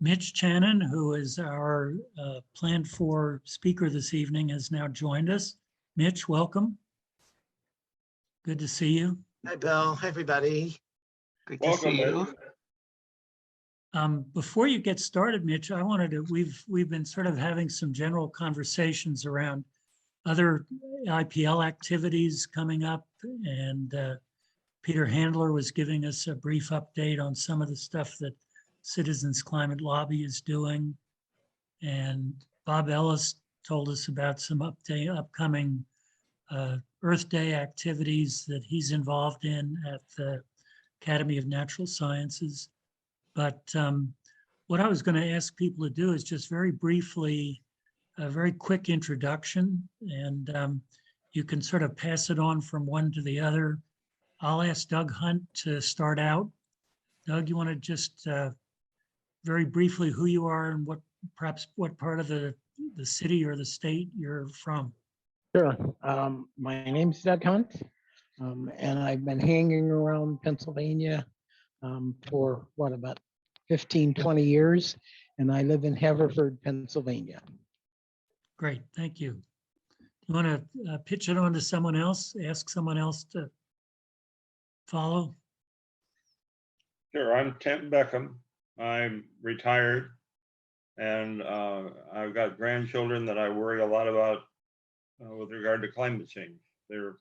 Mitch Channon, who is our planned for speaker this evening, has now joined us. Mitch, welcome. Good to see you. Hi, Bill. Hi, everybody. Good to see you. Before you get started, Mitch, I wanted to, we've been sort of having some general conversations around other IPL activities coming up, and Peter Handler was giving us a brief update on some of the stuff that Citizens Climate Lobby is doing. And Bob Ellis told us about some upcoming Earth Day activities that he's involved in at the Academy of Natural Sciences. But what I was going to ask people to do is just very briefly, a very quick introduction, and you can sort of pass it on from one to the other. I'll ask Doug Hunt to start out. Doug, you want to just very briefly who you are and perhaps what part of the city or the state you're from? Sure. My name's Doug Hunt, and I've been hanging around Pennsylvania for about 15, 20 years, and I live in Haverford, Pennsylvania. Great, thank you. You want to pitch it on to someone else, ask someone else to follow? Sure, I'm Tim Beckham. I'm retired, and I've got grandchildren that I worry a lot about with regard to climate change. They're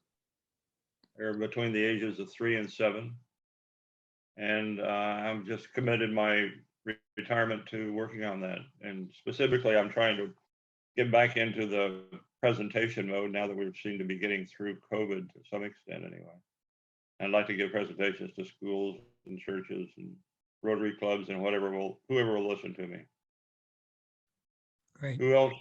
between the ages of 3 and 7, and I've just committed my retirement to working on that. And specifically, I'm trying to get back into the presentation mode now that we seem to be getting through COVID to some extent anyway. I'd like to give presentations to schools and churches and Rotary clubs and whoever will listen to me. Great. Who else?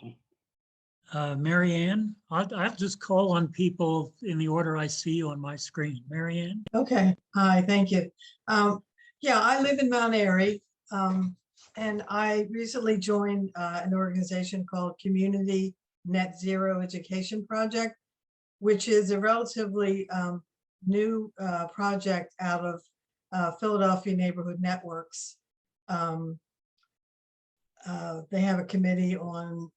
Mary Ann, I'll just call on people in the order I see you on my screen. Mary Ann? Okay, hi, thank you. Yeah, I live in Mount Airy, and I recently joined an organization called Community Net Zero Education Project, which is a relatively new project out of Philadelphia Neighborhood Networks. They have a committee on,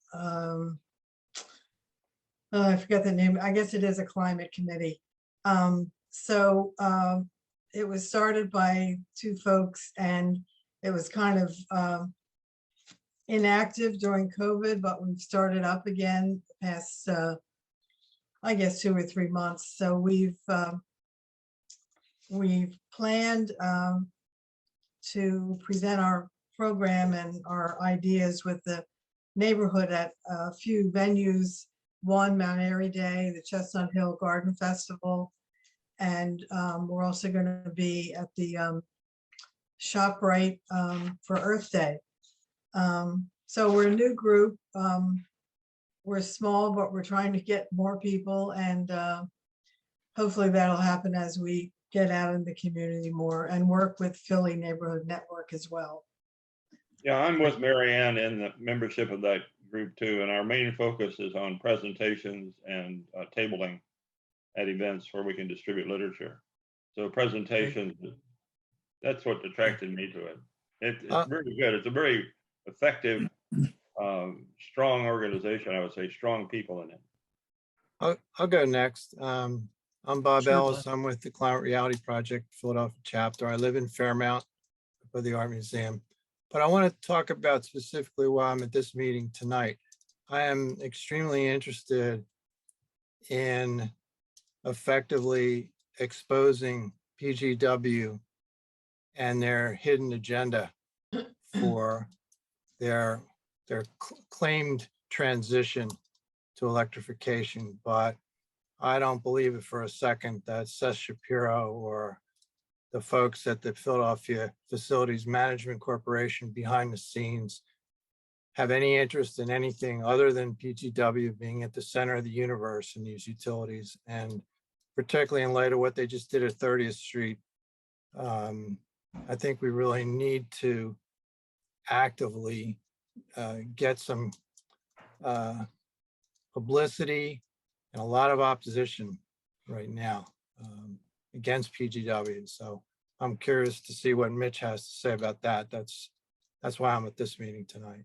I forgot the name, I guess it is a climate committee. It was started by 2 folks, and it was kind of inactive during COVID, but we've started up again the past, I guess 2 or 3 months. So we've planned to present our program and our ideas with the neighborhood at a few venues. One, Mount Airy Day, the Chestnut Hill Garden Festival, and we're also going to be at the ShopRite for Earth Day. So we're a new group. We're small, but we're trying to get more people, and hopefully that'll happen as we get out in the community more and work with Philly Neighborhood Network as well. Yeah, I'm with Mary Ann in the membership of that group too, and our main focus is on presentations and tabling at events where we can distribute literature. So presentations, that's what attracted me to it. It's very good. It's a very effective, strong organization, I would say, strong people in it. I'll go next. I'm Bob Sure, Ellis. Bob. I'm with the Climate Reality Project, Philadelphia chapter. I live in Fairmount by the Art Museum. But I want to talk about specifically why I'm at this meeting tonight. I am extremely interested in effectively exposing PGW and their hidden agenda for their claimed transition to electrification. But I don't believe it for a second that Seth Shapiro or the folks at the Philadelphia Facilities Management Corporation behind the scenes have any interest in anything other than PGW being at the center of the universe in these utilities. And particularly in light of what they just did at 30th Street, I think we really need to actively get some publicity and a lot of opposition right now against PGW. So I'm curious to see what Mitch has to say about that. That's That's why I'm at this meeting tonight.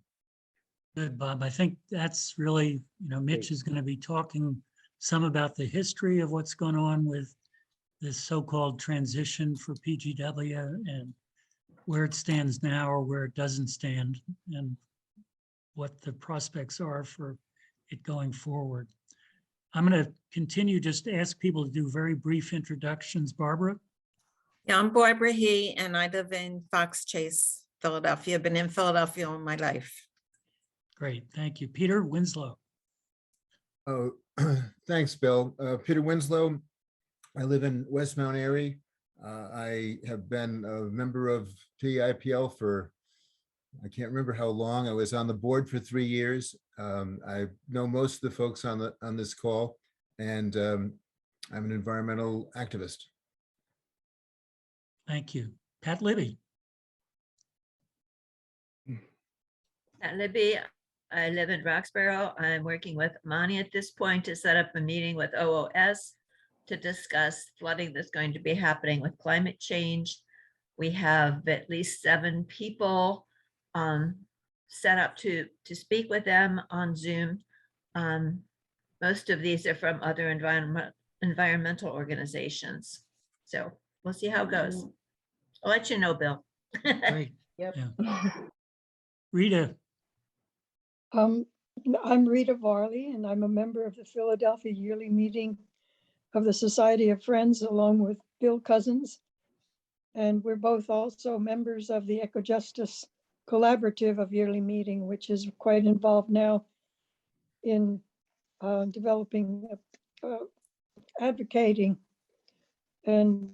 Good, Bob. I think that's really, Mitch is going to be talking some about the history of what's going on with this so-called transition for PGW and where it stands now or where it doesn't stand and what the prospects are for it going forward. I'm going to continue just to ask people to do very brief introductions. Barbara? Yeah, I'm Barbara He, and I live in Fox Chase, Philadelphia. I've been in Philadelphia all my life. Great, thank you. Peter Winslow. Oh, thanks, Bill. Peter Winslow. I live in West Mount Airy. I have been a member of IPL for, I can't remember how long. I was on the board for 3 years. I know most of the folks on this call, and I'm an environmental activist. Thank you. Pat Libby. Pat Libby, I live in Roxborough. I'm working with Monty at this point to set up a meeting with OOS to discuss flooding that's going to be happening with climate change. We have at least 7 people set up to speak with them on Zoom. Most of these are from other environmental organizations. So we'll see how it goes. I'll let you know, Bill. Great. Yep. Yeah. Rita. I'm Rita Varley, and I'm a member of the Philadelphia Yearly Meeting of the Society of Friends, along with Bill Cousins. And we're both also members of the Eco-Justice Collaborative of Yearly Meeting, which is quite involved now in developing, advocating, and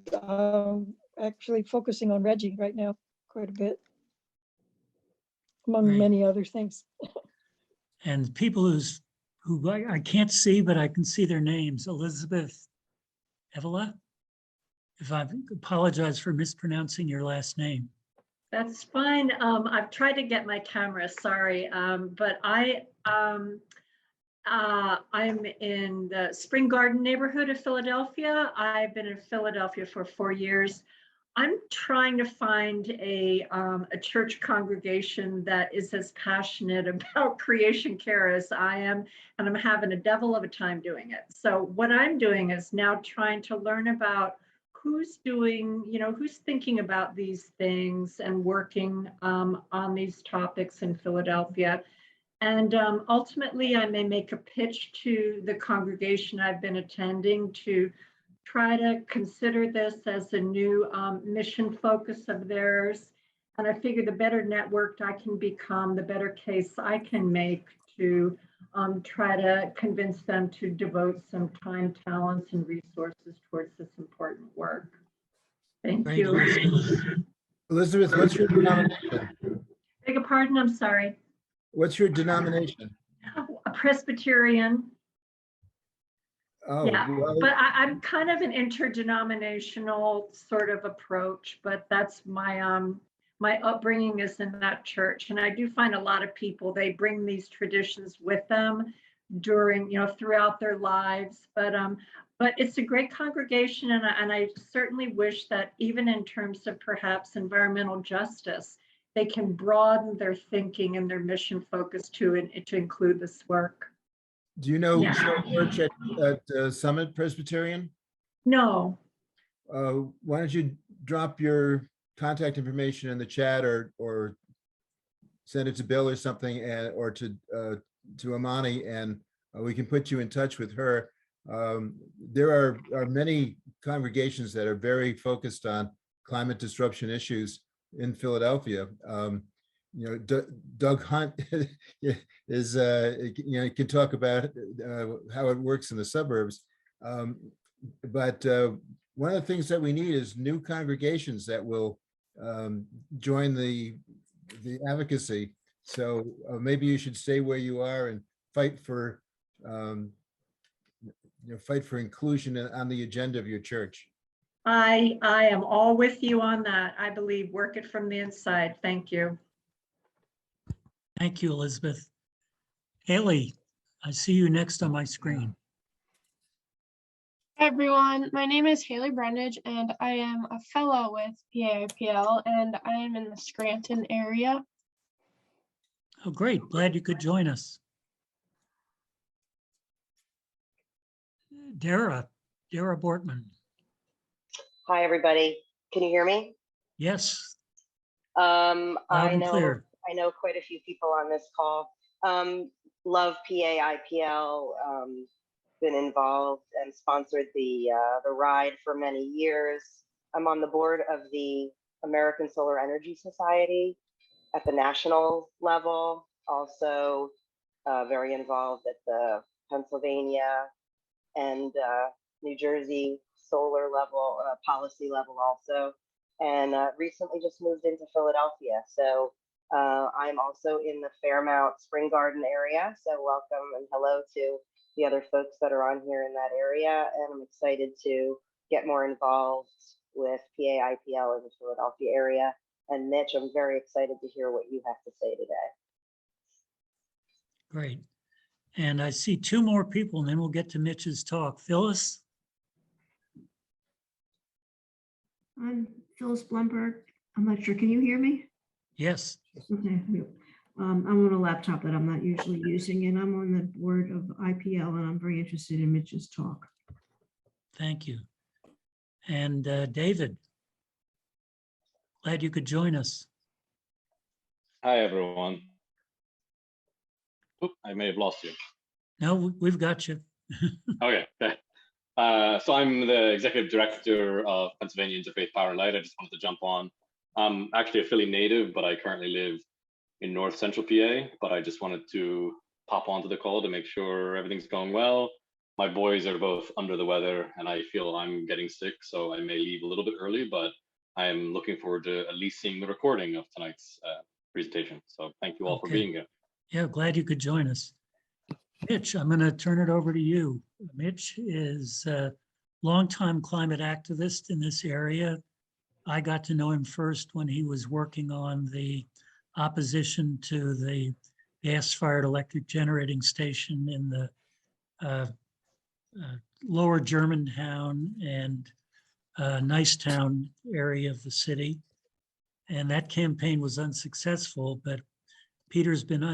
actually focusing on Reggie right now quite a bit, among Great. many other things. And people who I can't see, but I can see their names. Elizabeth Evela. If I apologize for mispronouncing your last name. That's fine. I've tried to get my camera, sorry. But I'm in the Spring Garden neighborhood of Philadelphia. I've been in Philadelphia for 4 years. I'm trying to find a church congregation that is as passionate about creation care as I am, and I'm having a devil of a time doing it. So what I'm doing is now trying to learn about who's doing, who's thinking about these things and working on these topics in Philadelphia. And ultimately, I may make a pitch to the congregation I've been attending to try to consider this as a new mission focus of theirs. And I figure the better networked I can become, the better case I can make to try to convince them to devote some time, talents, and resources towards this important work. Thank you. Elizabeth, what's your denomination? Beg your pardon, I'm sorry. What's your denomination? A Presbyterian. Oh, Yeah, well, but I'm kind of an interdenominational sort of approach, but that's my my upbringing is in that church. And I do find a lot of people, they bring these traditions with them during, throughout their lives. But it's a great congregation, and I certainly wish that even in terms of perhaps environmental justice, they can broaden their thinking and their mission focus to include this work. do you know Yeah. church at Summit Presbyterian? No. Why don't you drop your contact information in the chat or send it to Bill or something, or to Amani, and we can put you in touch with her. There are many congregations that are very focused on climate disruption issues in Philadelphia. Doug Hunt is, can talk about how it works in the suburbs. But one of the things that we need is new congregations that will join the advocacy. So maybe you should stay where you are and fight for inclusion on the agenda of your church. I am all with you on that. I believe work it from the inside. Thank you. Thank you, Elizabeth. Haley, I see you next on my screen. Hi everyone, my name is Haley Brundage and I am a fellow with PAIPL and I am in the Scranton area. Oh, great. Glad you could join us. Dara Bortman. Hi, everybody. Can you hear me? Yes, Loud loud and clear. I know quite a few people on this call. Love PA IPL. Been involved and sponsored the ride for many years. I'm on the board of the American Solar Energy Society at the national level. Also, very involved at the Pennsylvania and New Jersey solar level, policy level also, and recently just moved into Philadelphia. So I'm also in the Fairmount Spring Garden area. So welcome and hello to the other folks that are on here in that area. And I'm excited to get more involved with PA IPL in the Philadelphia area. And Mitch, I'm very excited to hear what you have to say today. Great. And I see two more people and then we'll get to Mitch's talk. Phyllis? I'm Phyllis Blumberg. I'm not sure. Can you hear me? Yes. Okay. I'm on a laptop that I'm not usually using, and I'm on the board of IPL, and I'm very interested in Mitch's talk. Thank you. And David, glad you could join us. Hi, everyone. Oop, I may have lost you. No, we've got you. Okay. So I'm the executive director of Pennsylvania Interfaith Power and Light. I just wanted to jump on. I'm actually a Philly native, but I currently live in North Central PA. But I just wanted to pop onto the call to make sure everything's going well. My boys are both under the weather, and I feel I'm getting sick, so I may leave a little bit early. But I'm looking forward to at least seeing the recording of tonight's presentation. So thank you all for being here. Yeah, glad you could join us. Mitch, I'm going to turn it over to you. Mitch is a longtime climate activist in this area. I got to know him first when he was working on the opposition to the gas-fired electric generating station in the lower Germantown and Nicetown area of the city. And that campaign was unsuccessful, but Mitch has been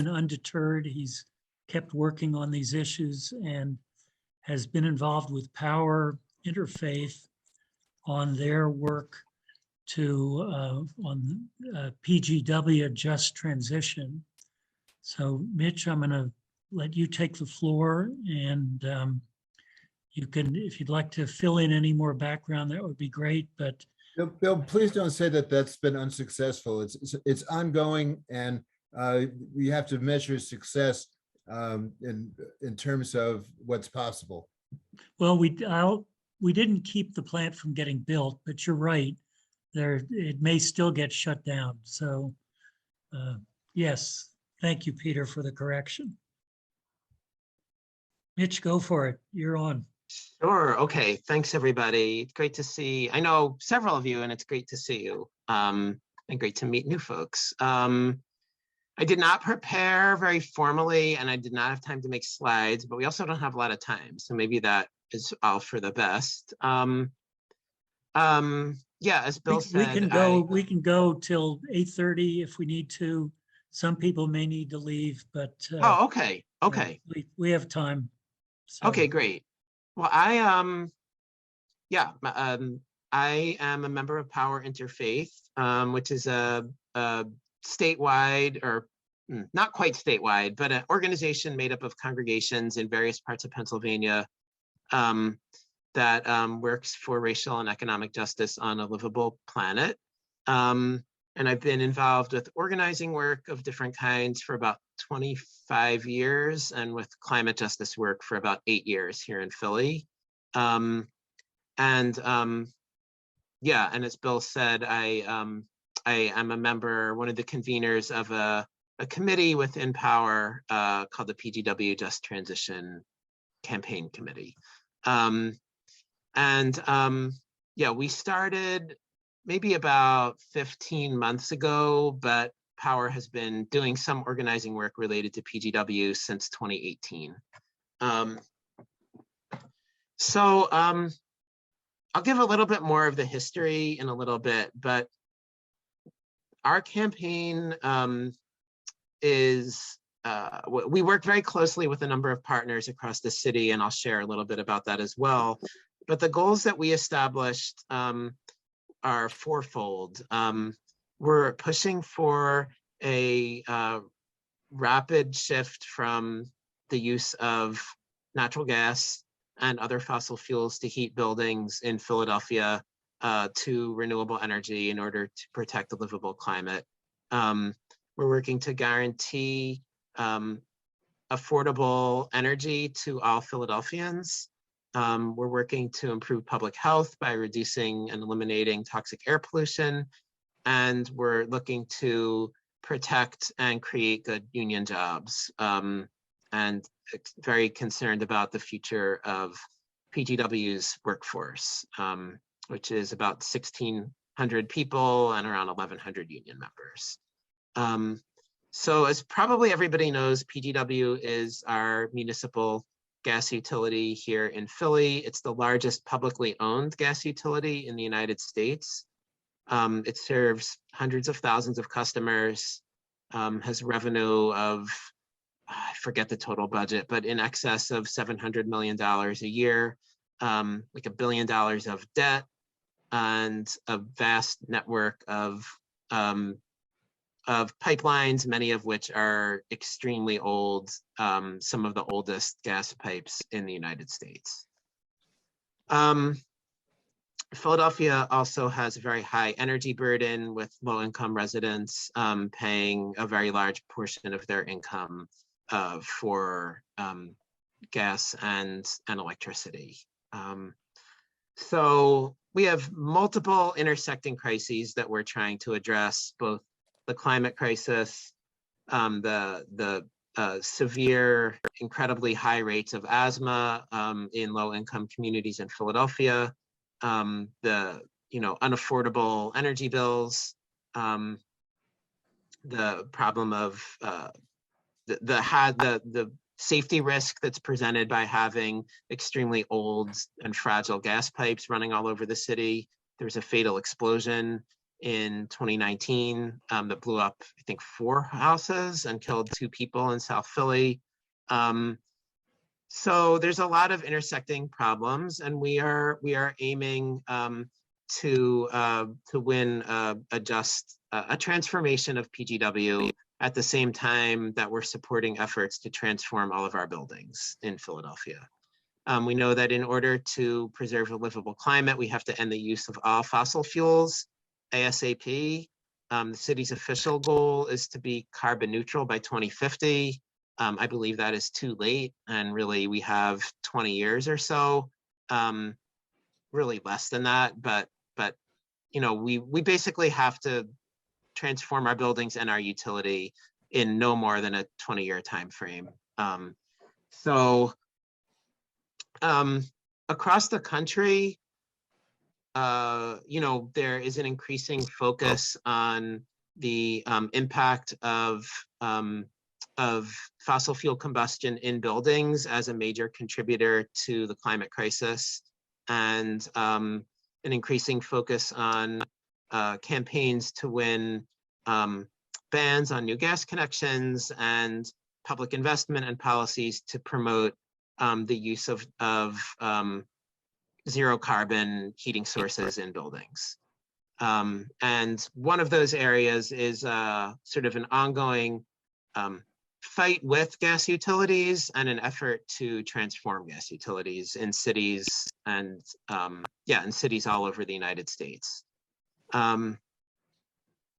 undeterred. He's kept working on these issues and has been involved with Power Interfaith on their work to on PGW just transition. So Mitch, I'm going to let you take the floor, and you can, if you'd like to fill in any more background, that would be great. But Bill, please don't say that that's been unsuccessful. It's ongoing, and we have to measure success in terms of what's possible. Well, we didn't keep the plant from getting built, but you're right. It may still get shut down. So yes, thank you, Peter, for the correction. Mitch, go for it. You're on. Sure. Okay. Thanks, everybody. It's great to see. I know several of you, and it's great to see you. And great to meet new folks. I did not prepare very formally, and I did not have time to make slides, but we also don't have a lot of time. So maybe that is all for the best. Yeah, as Bill said, we can go till 8:30 if we need to. Some people may need to leave, but oh, okay. Okay. We have time. So. Okay, great. Well, I am a member of Power Interfaith, which is a statewide, or not quite statewide, but an organization made up of congregations in various parts of Pennsylvania that works for racial and economic justice on a livable planet. And I've been involved with organizing work of different kinds for about 25 years, and with climate justice work for about 8 years here in Philly. Yeah, and as Bill said, I am a member, one of the conveners of a committee within Power called the PGW Just Transition Campaign Committee. Yeah, we started maybe about 15 months ago, but Power has been doing some organizing work related to PGW since 2018. I'll give a little bit more of the history in a little bit, but our campaign is, we work very closely with a number of partners across the city, and I'll share a little bit about that as well. But the goals that we established are fourfold. We're pushing for a rapid shift from the use of natural gas and other fossil fuels to heat buildings in Philadelphia to renewable energy in order to protect a livable climate. We're working to guarantee affordable energy to all Philadelphians. We're working to improve public health by reducing and eliminating toxic air pollution. And we're looking to protect and create good union jobs. And very concerned about the future of PGW's workforce, which is about 1,600 people and around 1,100 union members. So as probably everybody knows, PGW is our municipal gas utility here in Philly. It's the largest publicly owned gas utility in the United States. It serves hundreds of thousands of customers, has revenue of, I forget the total budget, but in excess of $700 million a year, like $1 billion of debt, and a vast network of pipelines, many of which are extremely old, some of the oldest gas pipes in the United States. Philadelphia also has a very high energy burden, with low-income residents paying a very large portion of their income for gas and electricity. So we have multiple intersecting crises that we're trying to address, both the climate crisis, the severe, incredibly high rates of asthma in low-income communities in Philadelphia, the unaffordable energy bills, the problem of the safety risk that's presented by having extremely old and fragile gas pipes running all over the city. There was a fatal explosion in 2019 that blew up, I think, 4 houses and killed 2 people in South Philly. So there's a lot of intersecting problems, and we are aiming to win a transformation of PGW at the same time that we're supporting efforts to transform all of our buildings in Philadelphia. We know that in order to preserve a livable climate, we have to end the use of all fossil fuels ASAP. The city's official goal is to be carbon neutral by 2050. I believe that is too late, and really we have 20 years or so, really less than that. But we basically have to transform our buildings and our utility in no more than a 20-year time frame. Across the country, there is an increasing focus on the impact of fossil fuel combustion in buildings as a major contributor to the climate crisis, and an increasing focus on campaigns to win bans on new gas connections and public investment and policies to promote the use of zero carbon heating sources in buildings. And one of those areas is sort of an ongoing fight with gas utilities and an effort to transform gas utilities in cities and in cities all over the United States.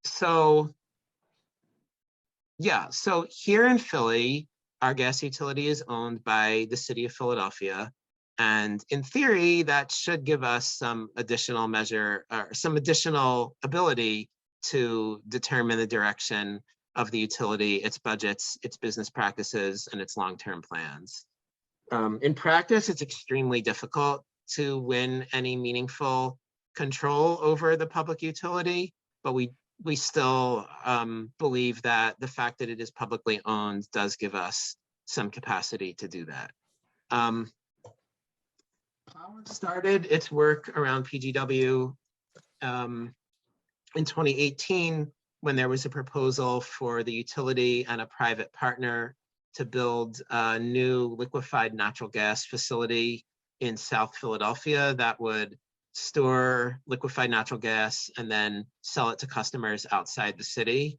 So here in Philly, our gas utility is owned by the city of Philadelphia. And in theory, that should give us some additional measure or some additional ability to determine the direction of the utility, its budgets, its business practices, and its long-term plans. In practice, it's extremely difficult to win any meaningful control over the public utility, but we still believe that the fact that it is publicly owned does give us some capacity to do that. Power started its work around PGW in 2018 when there was a proposal for the utility and a private partner to build a new liquefied natural gas facility in South Philadelphia that would store liquefied natural gas and then sell it to customers outside the city.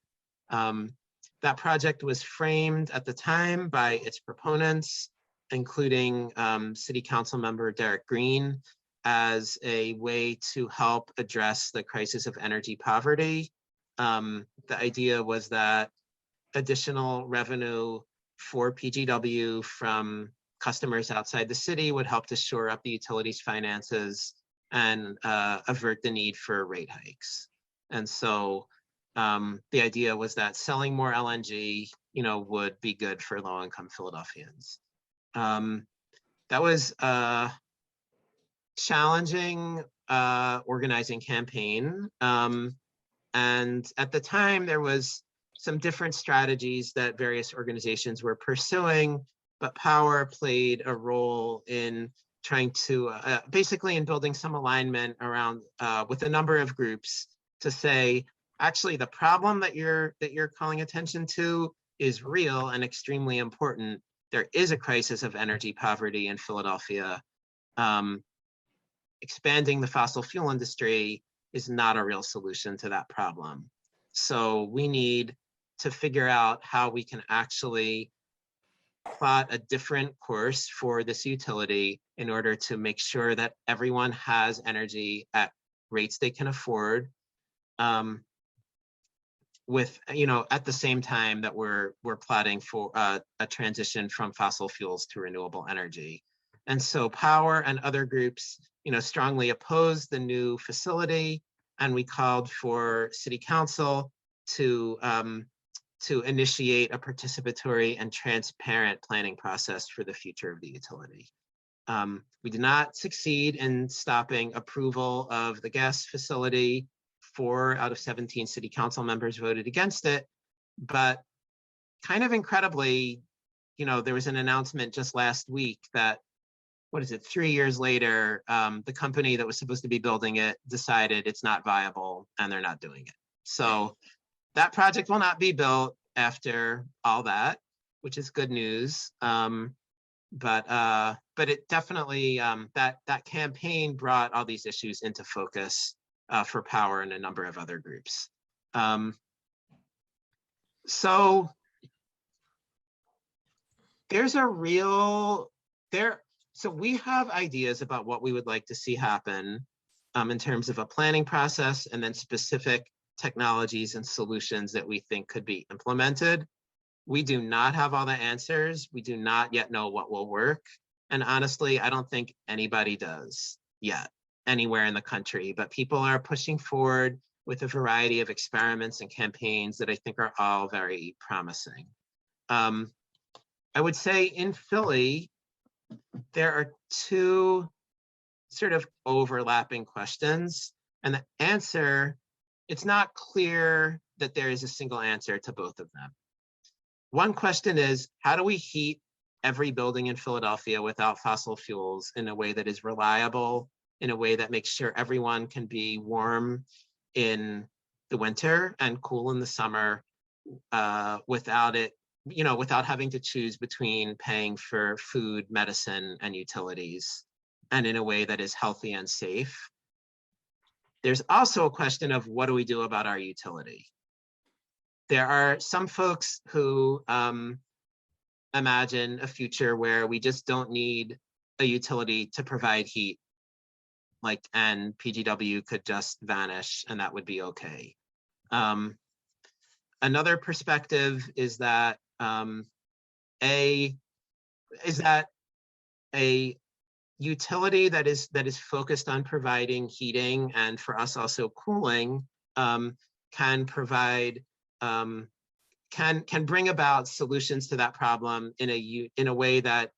That project was framed at the time by its proponents, including City Council member Derek Green, as a way to help address the crisis of energy poverty. The idea was that additional revenue for PGW from customers outside the city would help to shore up the utilities finances and avert the need for rate hikes. And so the idea was that selling more LNG, would be good for low-income Philadelphians. That was a challenging organizing campaign. And at the time, there was some different strategies that various organizations were pursuing, but power played a role in trying to basically in building some alignment around with a number of groups to say, actually, the problem that you're calling attention to is real and extremely important. There is a crisis of energy poverty in Philadelphia. Expanding the fossil fuel industry is not a real solution to that problem. So we need to figure out how we can actually plot a different course for this utility in order to make sure that everyone has energy at rates they can afford, with, at the same time that we're plotting for a transition from fossil fuels to renewable energy. And so Power and other groups, strongly opposed the new facility, and we called for City Council to initiate a participatory and transparent planning process for the future of the utility. We did not succeed in stopping approval of the gas facility. 4 out of 17 City Council members voted against it, but kind of incredibly, there was an announcement just last week that, 3 years later, the company that was supposed to be building it decided it's not viable and they're not doing it. So that project will not be built after all that, which is good news. But it definitely, that campaign brought all these issues into focus for Power and a number of other groups. So there's a real, so we have ideas about what we would like to see happen in terms of a planning process and then specific technologies and solutions that we think could be implemented. We do not have all the answers. We do not yet know what will work. And honestly, I don't think anybody does yet anywhere in the country, but people are pushing forward with a variety of experiments and campaigns that I think are all very promising. I would say in Philly, there are 2 sort of overlapping questions, and the answer, it's not clear that there is a single answer to both of them. One question is, how do we heat every building in Philadelphia without fossil fuels in a way that is reliable, in a way that makes sure everyone can be warm in the winter and cool in the summer without it, without having to choose between paying for food, medicine, and utilities, and in a way that is healthy and safe. There's also a question of what do we do about our utility? There are some folks who imagine a future where we just don't need a utility to provide heat, and PGW could just vanish and that would be okay. Another perspective is that a utility that is focused on providing heating and for us also cooling can provide can bring about solutions to that problem in a way that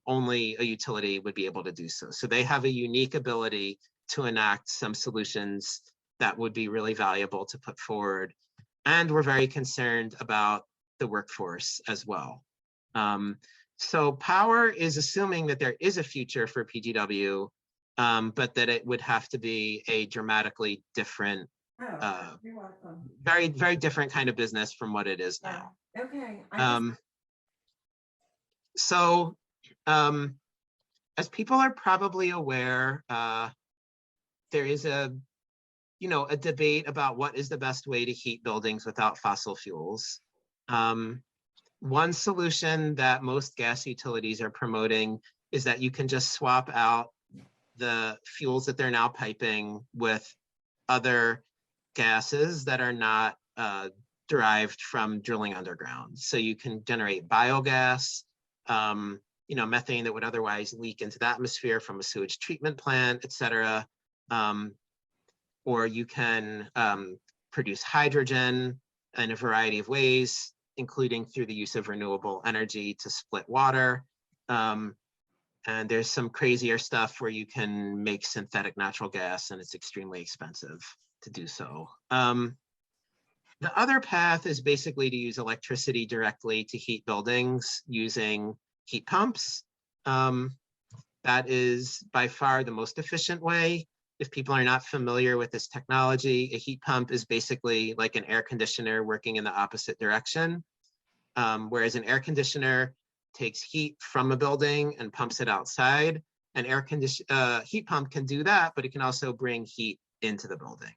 only a utility would be able to do so. So they have a unique ability to enact some solutions that would be really valuable to put forward. And we're very concerned about the workforce as well. So Power is assuming that there is a future for PGW, but that it would have to be a dramatically different very, very different kind of business from what it is now. Okay. So as people are probably aware, there is a debate about what is the best way to heat buildings without fossil fuels. One solution that most gas utilities are promoting is that you can just swap out the fuels that they're now piping with other gases that are not derived from drilling underground. So you can generate biogas, methane that would otherwise leak into the atmosphere from a sewage treatment plant, et cetera. Or you can produce hydrogen in a variety of ways, including through the use of renewable energy to split water. And there's some crazier stuff where you can make synthetic natural gas, and it's extremely expensive to do so. The other path is basically to use electricity directly to heat buildings using heat pumps. That is by far the most efficient way. If people are not familiar with this technology, a heat pump is basically like an air conditioner working in the opposite direction. Whereas an air conditioner takes heat from a building and pumps it outside. An heat pump can do that, but it can also bring heat into the building.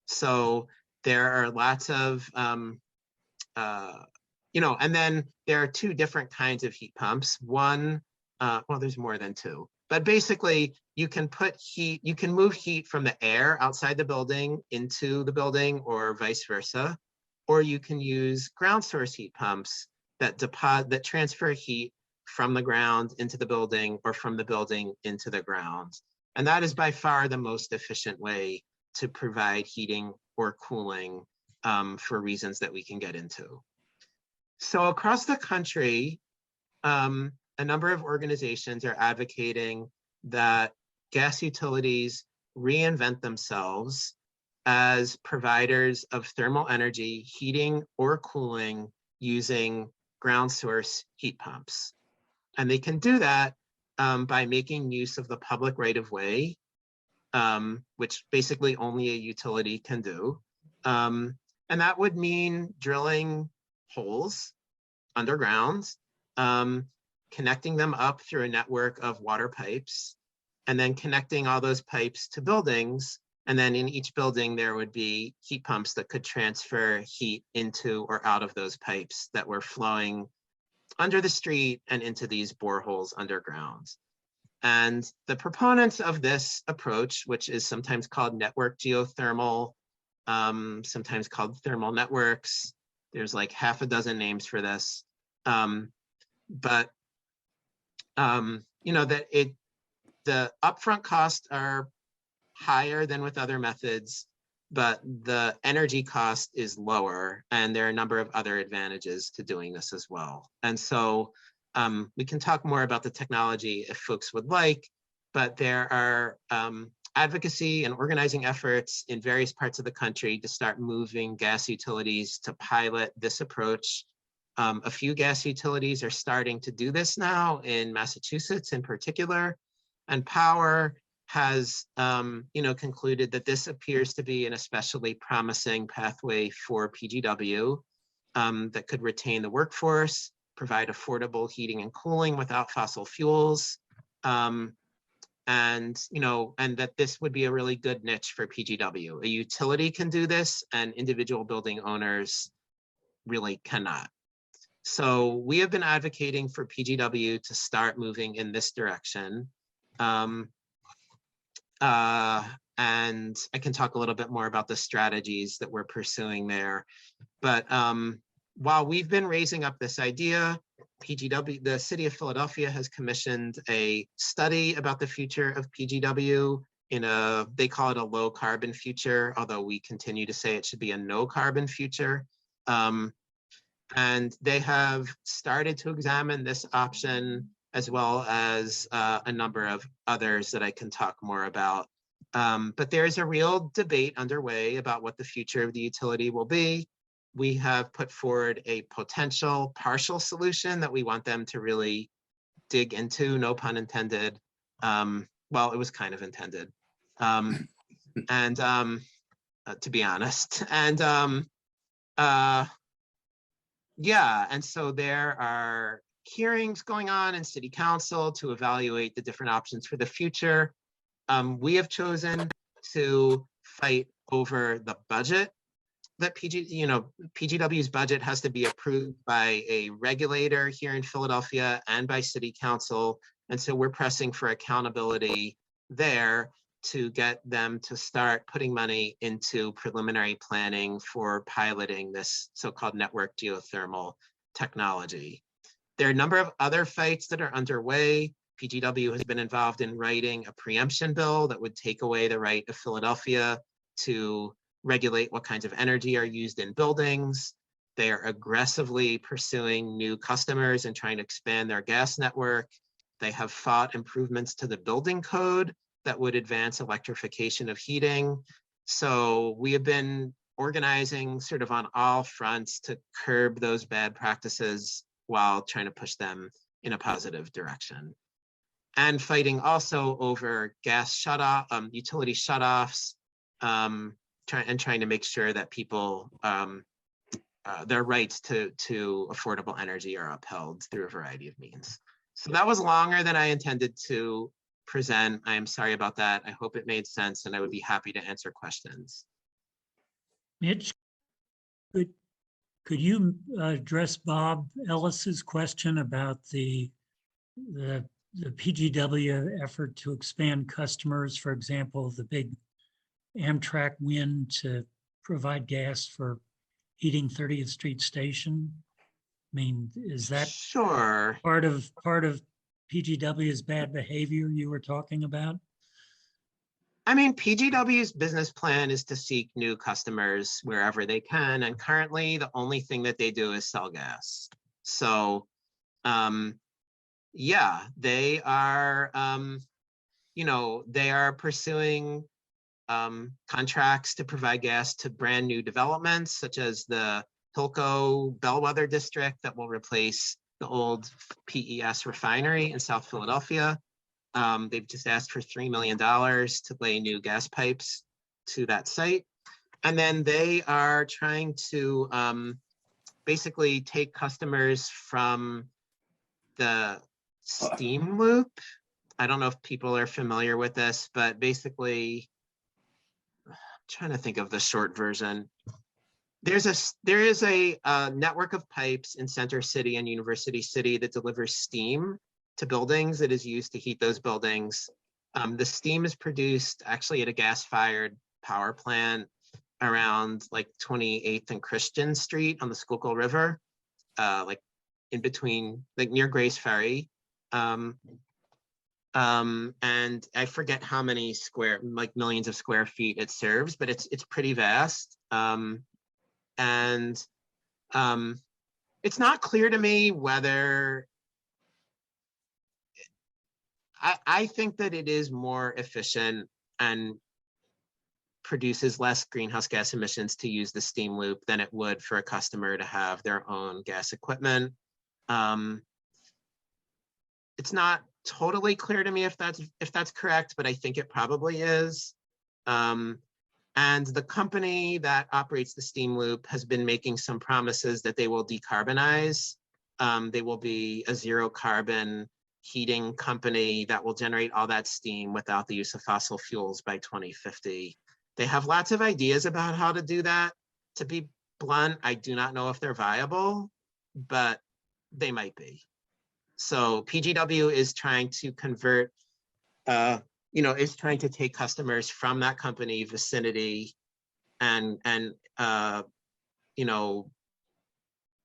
So there are lots of, and then there are two different kinds of heat pumps. One, well, there's more than two, but basically you can move heat from the air outside the building into the building or vice versa, or you can use ground source heat pumps that transfer heat from the ground into the building or from the building into the ground. And that is by far the most efficient way to provide heating or cooling for reasons that we can get into. So across the country, a number of organizations are advocating that gas utilities reinvent themselves as providers of thermal energy, heating or cooling using ground source heat pumps. And they can do that by making use of the public right-of-way, which basically only a utility can do. And that would mean drilling holes underground, connecting them up through a network of water pipes, and then connecting all those pipes to buildings. And then in each building, there would be heat pumps that could transfer heat into or out of those pipes that were flowing under the street and into these boreholes underground. And the proponents of this approach, which is sometimes called network geothermal, sometimes called thermal networks, there's like half a dozen names for this. The upfront costs are higher than with other methods, but the energy cost is lower, and there are a number of other advantages to doing this as well. And so we can talk more about the technology if folks would like, but there are advocacy and organizing efforts in various parts of the country to start moving gas utilities to pilot this approach. A few gas utilities are starting to do this now in Massachusetts in particular, and Power has concluded that this appears to be an especially promising pathway for PGW that could retain the workforce, provide affordable heating and cooling without fossil fuels, and that this would be a really good niche for PGW. A utility can do this, and individual building owners really cannot. So we have been advocating for PGW to start moving in this direction. And I can talk a little bit more about the strategies that we're pursuing there. But while we've been raising up this idea, PGW, the city of Philadelphia has commissioned a study about the future of PGW they call it a low carbon future, although we continue to say it should be a no carbon future. And they have started to examine this option as well as a number of others that I can talk more about. But there's a real debate underway about what the future of the utility will be. We have put forward a potential partial solution that we want them to really dig into, no pun intended. Well, it was kind of intended. to be honest. And yeah, and so there are hearings going on in city council to evaluate the different options for the future. We have chosen to fight over the budget that PGW's budget has to be approved by a regulator here in Philadelphia and by city council. And so we're pressing for accountability there to get them to start putting money into preliminary planning for piloting this so-called network geothermal technology. There are a number of other fights that are underway. PGW has been involved in writing a preemption bill that would take away the right of Philadelphia to regulate what kinds of energy are used in buildings. They are aggressively pursuing new customers and trying to expand their gas network. They have fought improvements to the building code that would advance electrification of heating. So we have been organizing sort of on all fronts to curb those bad practices while trying to push them in a positive direction. And fighting also over gas shutoff, utility shutoffs, trying to make sure that people, their rights to affordable energy are upheld through a variety of means. So that was longer than I intended to present. I am sorry about that. I hope it made sense, and I would be happy to answer questions. Mitch, could you address Bob Ellis's question about the PGW effort to expand customers, for example, the big Amtrak win to provide gas for heating 30th Street Station? I mean, is that sure part of PGW's bad behavior you were talking about? I mean, PGW's business plan is to seek new customers wherever they can. And currently the only thing that they do is sell gas. So yeah, they are, they are pursuing contracts to provide gas to brand new developments, such as the Hilco Bellwether district that will replace the old PES refinery in South Philadelphia. They've just asked for $3 million to lay new gas pipes to that site. And then they are trying to basically take customers from the steam loop. I don't know if people are familiar with this, but basically, I'm trying to think of the short version. There is a network of pipes in Center City and University City that delivers steam to buildings that is used to heat those buildings. The steam is produced actually at a gas-fired power plant around like 28th and Christian Street on the Schuylkill River, like in between, like near Grace Ferry. And I forget how many millions of square feet it serves, but it's pretty vast. And it's not clear to me whether, I think that it is more efficient and produces less greenhouse gas emissions to use the steam loop than it would for a customer to have their own gas equipment. It's not totally clear to me if that's correct, but I think it probably is. And the company that operates the steam loop has been making some promises that they will decarbonize. They will be a zero carbon heating company that will generate all that steam without the use of fossil fuels by 2050. They have lots of ideas about how to do that. To be blunt, I do not know if they're viable, but they might be. So PGW is trying to convert, is trying to take customers from that company vicinity and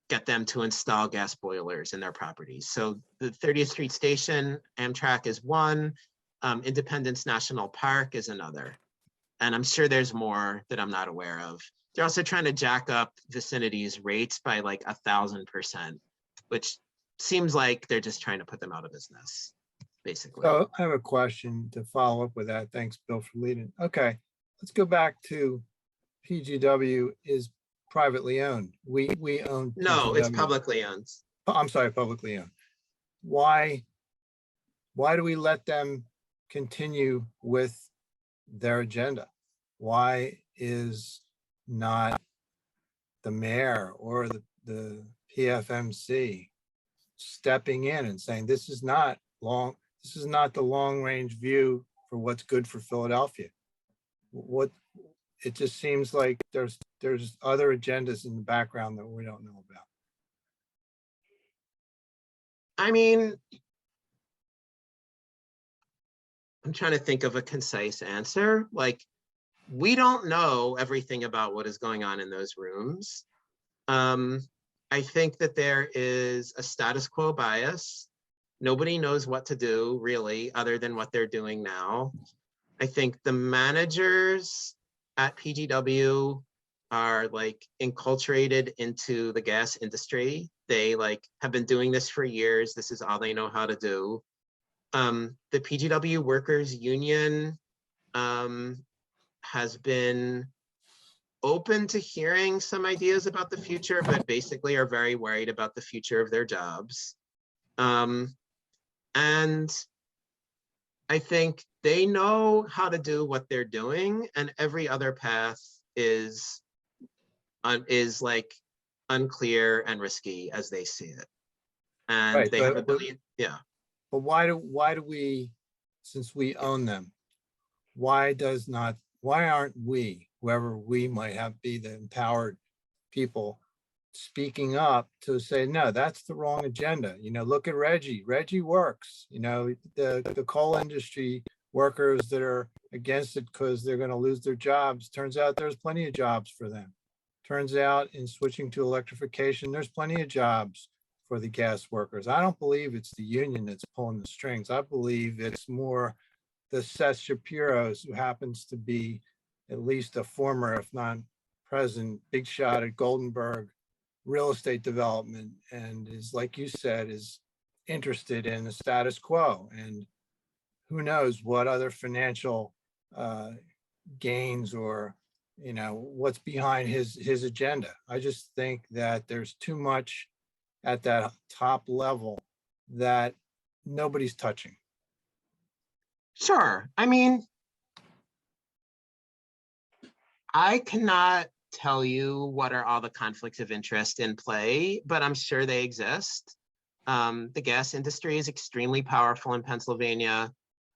get them to install gas boilers in their properties. So the 30th Street Station, Amtrak is one, Independence National Park is another. And I'm sure there's more that I'm not aware of. They're also trying to jack up vicinities rates by like 1,000%, which seems like they're just trying to put them out of business, basically. So I have a question to follow up with that. Thanks, Bill, for leading. Okay, let's go back to PGW is privately owned. We own No, PGW. it's publicly owned. I'm sorry, publicly owned. Why do we let them continue with their agenda? Why is not the mayor or the PFMC stepping in and saying, this is not the long range view for what's good for Philadelphia. What it just seems like there's other agendas in the background that we don't know about. I mean, I'm trying to think of a concise answer. Like, we don't know everything about what is going on in those rooms. I think that there is a status quo bias. Nobody knows what to do really, other than what they're doing now. I think the managers at PGW are like enculturated into the gas industry. They like have been doing this for years. This is all they know how to do. The PGW workers union has been open to hearing some ideas about the future, but basically are very worried about the future of their jobs. And I think they know how to do what they're doing, and every other path is like unclear and risky as they see it. And Right, they have a billion, yeah. But why do we, since we own them, why aren't we, whoever we might have be the empowered people, speaking up to say, no, that's the wrong agenda. You know, look at Reggie works, you know, the coal industry workers that are against it because they're going to lose their jobs. Turns out there's plenty of jobs for them. Turns out in switching to electrification, there's plenty of jobs for the gas workers. I don't believe it's the union that's pulling the strings. I believe it's more the Seth Shapiro's, who happens to be at least a former, if not present, big shot at Goldenberg real estate development, and is, like you said, is interested in the status quo. And who knows what other financial gains or, you know, what's behind his agenda. I just think that there's too much at that top level that nobody's touching. Sure. I mean, I cannot tell you what are all the conflicts of interest in play, but I'm sure they exist. The gas industry is extremely powerful in Pennsylvania.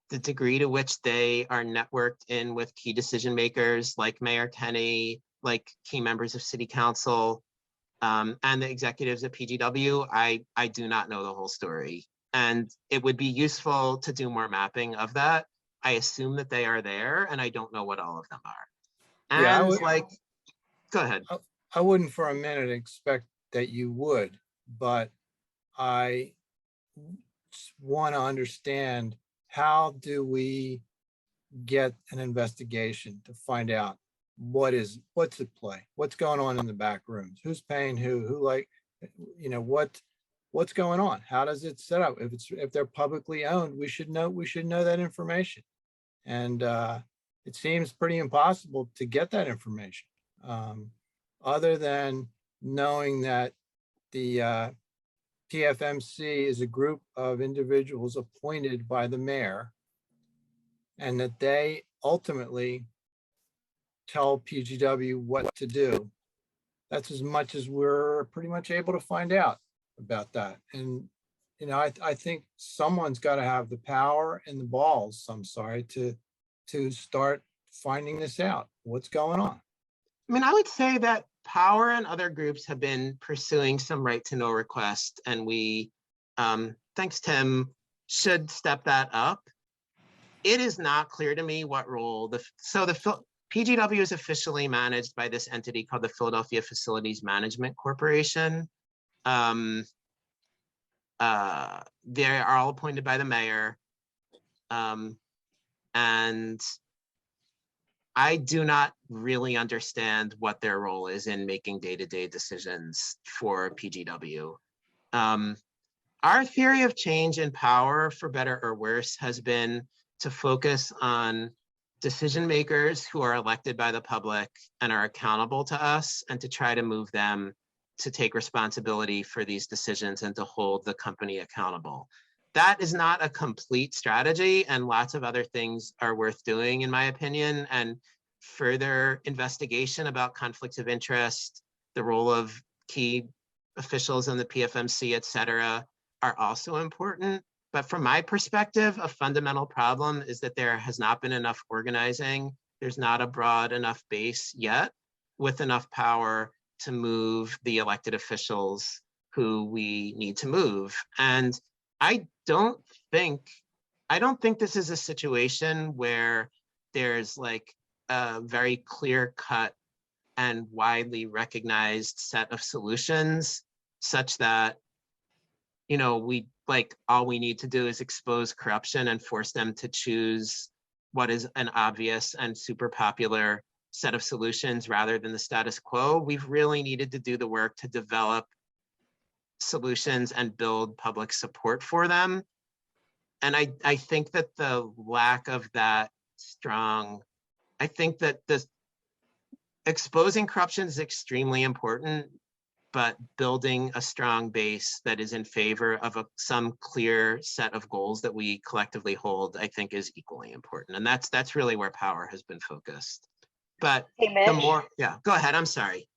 The degree to which they are networked in with key decision makers like Mayor Tenney, like key members of city council, and the executives at PGW, I do not know the whole story. And it would be useful to do more mapping of that. I assume that they are there, and I don't know what all of them are. And Yeah, go ahead. I wouldn't for a minute expect that you would, but I want to understand, how do we get an investigation to find out what's at play, what's going on in the back rooms, who's paying who, like, you know, what's going on, how does it set up? If they're publicly owned, we should know that information. And it seems pretty impossible to get that information, other than knowing that the TFMC is a group of individuals appointed by the mayor, and that they ultimately tell PGW what to do. That's as much as we're pretty much able to find out about that. And, you know, I think someone's got to have the power and the balls, I'm sorry, to start finding this out. What's going on? I mean, I would say that Power and other groups have been pursuing some right to know request, and we, thanks Tim, should step that up. It is not clear to me what role the PGW is officially managed by this entity called the Philadelphia Facilities Management Corporation. They are all appointed by the mayor, and I do not really understand what their role is in making day-to-day decisions for PGW. Our theory of change in power, for better or worse, has been to focus on decision makers who are elected by the public and are accountable to us, and to try to move them to take responsibility for these decisions and to hold the company accountable. That is not a complete strategy, and lots of other things are worth doing, in my opinion. And further investigation about conflicts of interest, the role of key officials in the PFMC, et cetera, are also important. But from my perspective, a fundamental problem is that there has not been enough organizing. There's not a broad enough base yet with enough power to move the elected officials who we need to move. And I don't think this is a situation where there's like a very clear cut and widely recognized set of solutions such that, you know, we like all we need to do is expose corruption and force them to choose what is an obvious and super popular set of solutions rather than the status quo. We've really needed to do the work to develop solutions and build public support for them. And I think that the lack of that strong, I think that this exposing corruption is extremely important, but building a strong base that is in favor of some clear set of goals that we collectively hold, I think is equally important. And that's really where power has been focused. But Hey, Mitch. the more, yeah, go ahead, I'm sorry.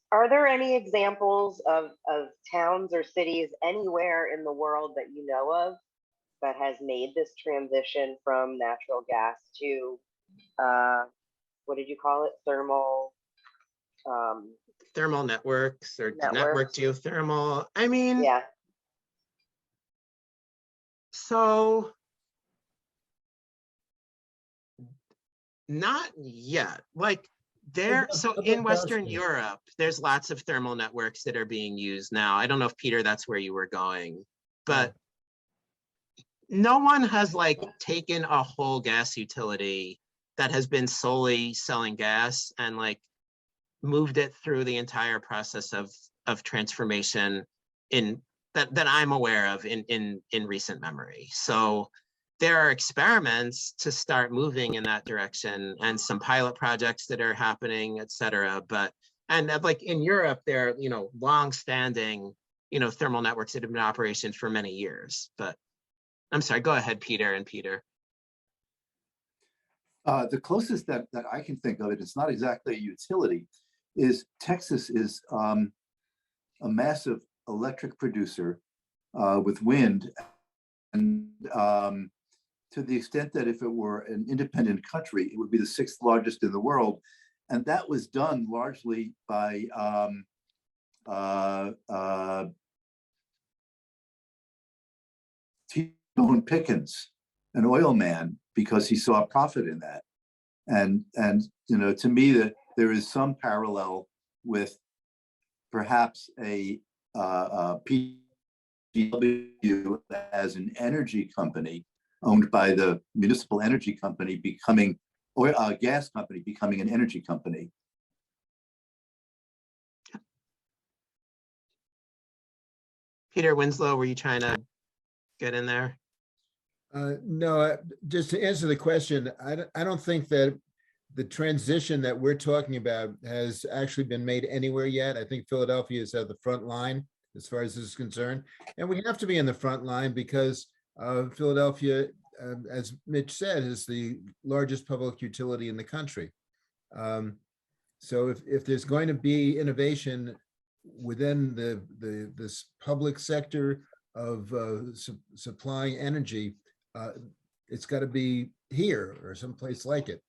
Are there any examples of towns or cities anywhere in the world that you know of that has made this transition from natural gas to, what did you call it? Thermal networks or network networks? geothermal. I mean, Yeah. so not yet. Like there, so in Western Europe, there's lots of thermal networks that are being used now. I don't know if Peter, that's where you were going, but no one has like taken a whole gas utility that has been solely selling gas and like moved it through the entire process of transformation in that I'm aware of in recent memory. So there are experiments to start moving in that direction and some pilot projects that are happening, et cetera. But, and like in Europe, there are, you know, long-standing, you know, thermal networks that have been in operation for many years. But I'm sorry, go ahead, Peter and Peter. The closest that I can think of it, it's not exactly a utility, is Texas is a massive electric producer with wind. And to the extent that if it were an independent country, it would be the 6th largest in the world. And that was done largely by T-Bone Pickens, an oil man, because he saw a profit in that. And you know, to me, that there is some parallel with perhaps a PGW as an energy company owned by the municipal energy company becoming, or a gas company becoming an energy company. Peter Winslow, were you trying to get in there? No, just to answer the question, I don't think that the transition that we're talking about has actually been made anywhere yet. I think Philadelphia is at the front line as far as this is concerned. And we have to be in the front line because Philadelphia, as Mitch said, is the largest public utility in the country. So if there's going to be innovation within this public sector of supplying energy, it's got to be here or someplace like it.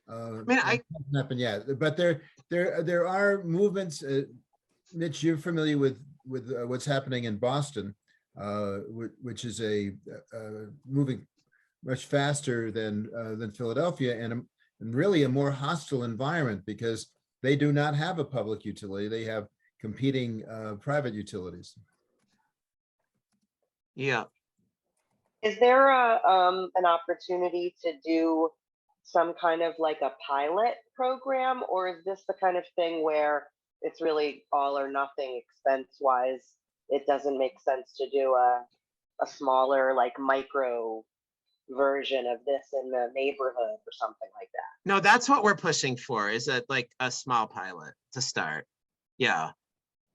I mean, it hasn't happened yet, but there are movements. Mitch, you're familiar with what's happening in Boston, which is moving much faster than Philadelphia, and really a more hostile environment because they do not have a public utility; they have competing private utilities. Yeah. Is there an opportunity to do some kind of like a pilot program, or is this the kind of thing where it's really all or nothing expense-wise? It doesn't make sense to do a smaller, like micro version of this in the neighborhood or something like that. No, that's what we're pushing for, is that like a small pilot to start. Yeah.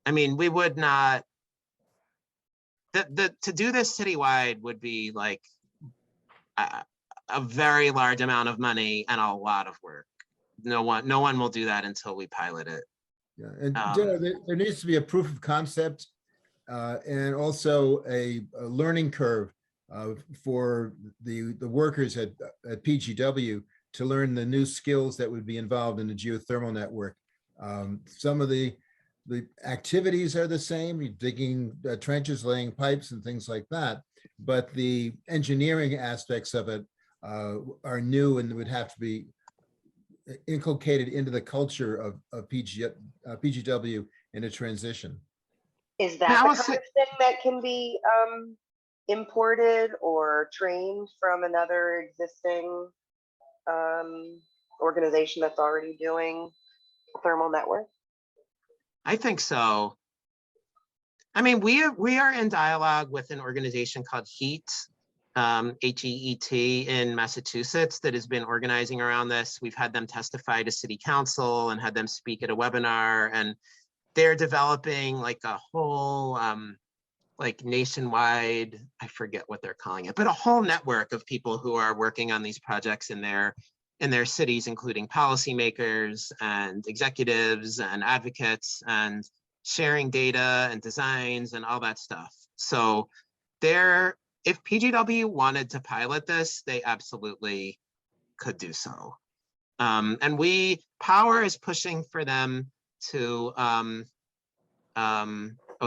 I mean, we would not, to do this citywide would be like, a very large amount of money and a lot of work. No one will do that until we pilot it. Yeah, and Ditto, there needs to be a proof of concept and also a learning curve for the workers at PGW to learn the new skills that would be involved in the geothermal network. Some of the activities are the same, you're digging trenches, laying pipes and things like that, but the engineering aspects of it are new and would have to be inculcated into the culture of PGW in a transition. Is that the kind of thing that can be imported or trained from another existing organization that's already doing thermal network? I think so. I mean, we are in dialogue with an organization called HEAT, HEET in Massachusetts that has been organizing around this. We've had them testify to city council and had them speak at a webinar, and they're developing like a whole like nationwide, I forget what they're calling it, but a whole network of people who are working on these projects in their cities, including policymakers and executives and advocates, and sharing data and designs and all that stuff. So if PGW wanted to pilot this, they absolutely could do so. And Power is pushing for them to, oh,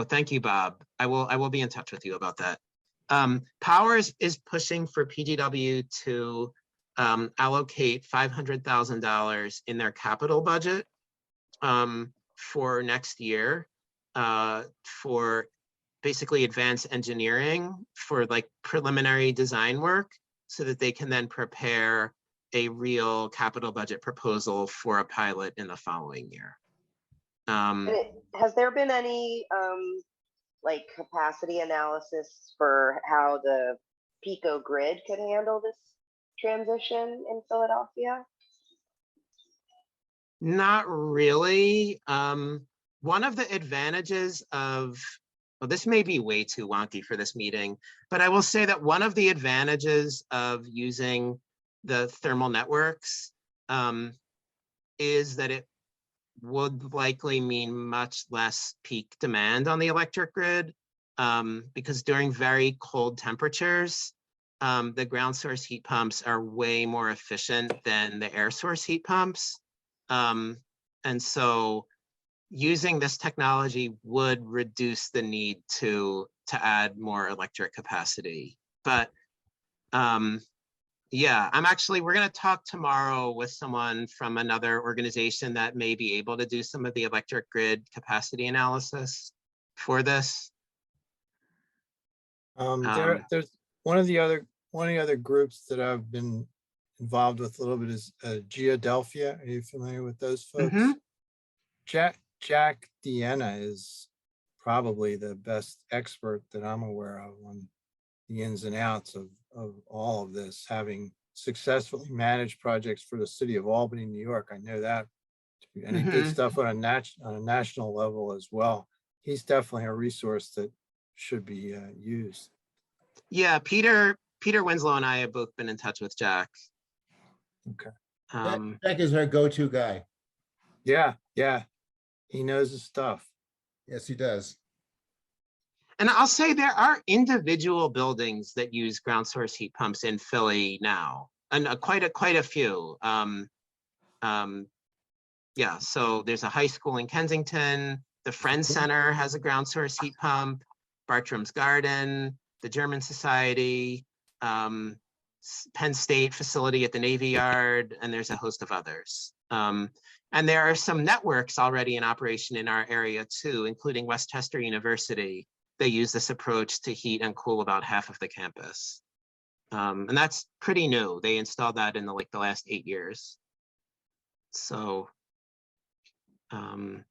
thank you, Bob. I will be in touch with you about that. Power is pushing for PGW to allocate $500,000 in their capital budget for next year for basically advanced engineering for like preliminary design work, so that they can then prepare a real capital budget proposal for a pilot in the following year. Has there been any like capacity analysis for how the Pico grid could handle this transition in Philadelphia? Not really. One of the advantages of, well, this may be way too wonky for this meeting, but I will say that one of the advantages of using the thermal networks is that it would likely mean much less peak demand on the electric grid, because during very cold temperatures, the ground source heat pumps are way more efficient than the air source heat pumps. And so using this technology would reduce the need to add more electric capacity. But yeah, we're going to talk tomorrow with someone from another organization that may be able to do some of the electric grid capacity analysis for this. There's one of the other groups that I've been involved with a little bit is Geodelphia. Are you familiar with those folks? Mm-hmm. Jack Deanna is probably the best expert that I'm aware of on the ins and outs of all of this, having successfully managed projects for the city of Albany, New York. I know that, and he did stuff on a national level as well. He's definitely a resource that should be used. Yeah, Peter Winslow and I have both been in touch with Jack. Okay. Jack is our go-to guy. Yeah. He knows his stuff. Yes, he does. And I'll say there are individual buildings that use ground source heat pumps in Philly now, and quite a few. Yeah, so there's a high school in Kensington. The Friends Center has a ground source heat pump. Bartram's Garden, the German Society, Penn State facility at the Navy Yard, and there's a host of others. And there are some networks already in operation in our area too, including Westchester University. They use this approach to heat and cool about half of the campus. And that's pretty new. They installed that in the last 8 years. So, and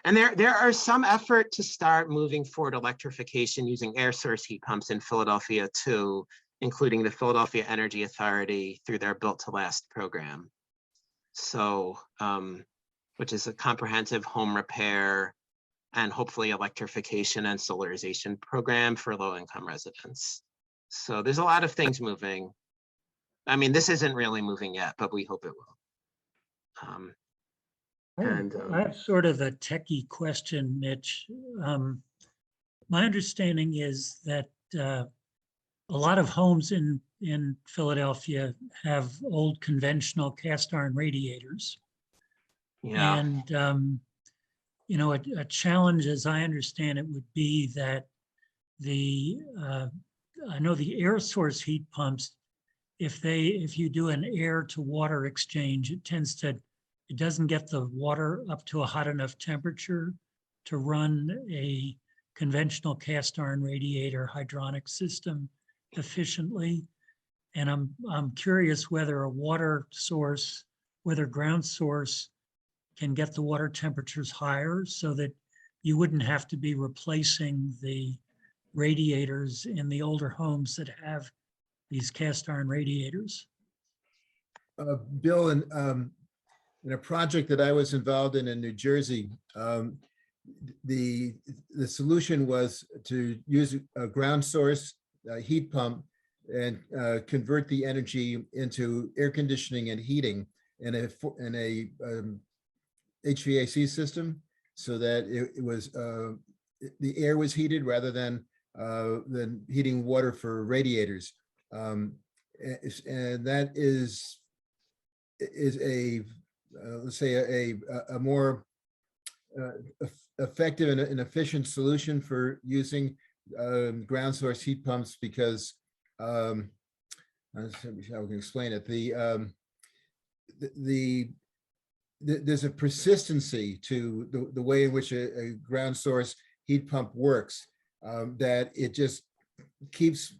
there are some effort to start moving forward electrification using air source heat pumps in Philadelphia too, including the Philadelphia Energy Authority through their Built to Last program. So, which is a comprehensive home repair and hopefully electrification and solarization program for low-income residents. So there's a lot of things moving. I mean, this isn't really moving yet, but we hope it will. I have sort of a techie question, Mitch. My understanding is that a lot of homes in Philadelphia have old conventional cast iron radiators. Yeah. And, you know, a challenge, as I understand it, would be that I know the air source heat pumps, if you do an air to water exchange, it doesn't get the water up to a hot enough temperature to run a conventional cast iron radiator hydronic system efficiently. And I'm curious whether a water source, whether ground source can get the water temperatures higher so that you wouldn't have to be replacing the radiators in the older homes that have these cast iron radiators. Bill, in a project that I was involved in New Jersey, the solution was to use a ground source heat pump and convert the energy into air conditioning and heating in a HVAC system, so that it was the air was heated rather than heating water for radiators, and that is a let's say a more effective and efficient solution for using ground source heat pumps, because how we can explain it. There's a persistency to the way in which a ground source heat pump works, that it just keeps